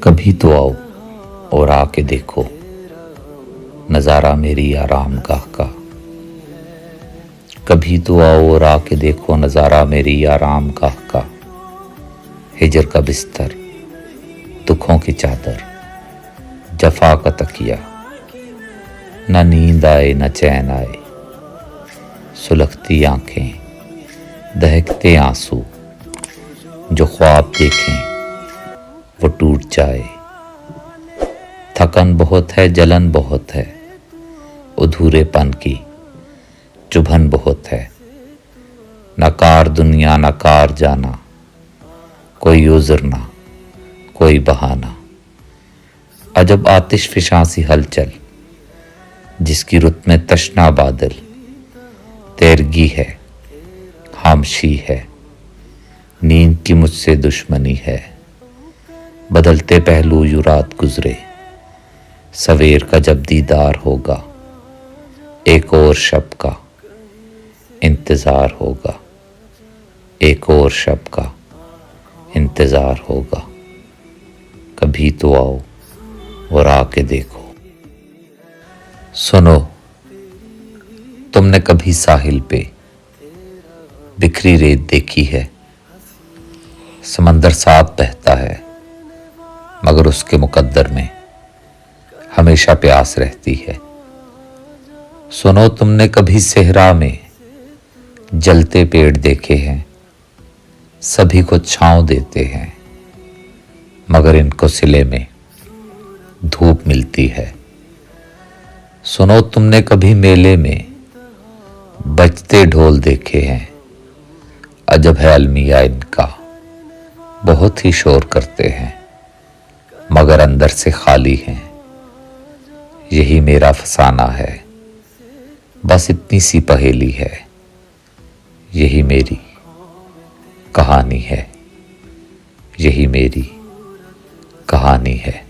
कभी तो आओ और आके देखो नज़ारा मेरी आराम गाह का। कभी तो आओ और आके देखो नज़ारा मेरी आराम गाह का। हिजर का बिस्तर, दुखों की चादर, जफा का तकिया, न नींद आए न चैन आए। सुलगती आंखें, दहकते आंसू, जो ख्वाब देखें वो टूट जाए। थकन बहुत है, जलन बहुत है, अधूरेपन की चुभन बहुत है। नकार दुनिया नकार जाना, कोई उज़्र ना कोई बहाना। अजब आतिश फिशां सी हलचल, जिसकी रुत में तशना बादल। तेरगी है, खामोशी है, नींद की मुझसे दुश्मनी है। बदलते पहलू यूं रात गुजरे, सवेर का जब दीदार होगा। एक और शब का इंतज़ार होगा, एक और शब का इंतज़ार होगा। कभी तो आओ और आके देखो। सुनो, तुमने कभी साहिल पे बिखरी रेत देखी है? समंदर साथ बहता है, मगर उसके मुकद्दर में हमेशा प्यास रहती है। सुनो, तुमने कभी सेहरा में जलते पेड़ देखे हैं? सभी को छांव देते हैं, मगर इनको सिले में धूप मिलती है। सुनो, तुमने कभी मेले में बजते ढोल देखे हैं? अजब है अलमिया इनका, बहुत ही शोर करते हैं, मगर अंदर से खाली हैं। यही मेरा फसाना है, बस इतनी सी पहेली है। यही मेरी कहानी है, यही मेरी कहानी है।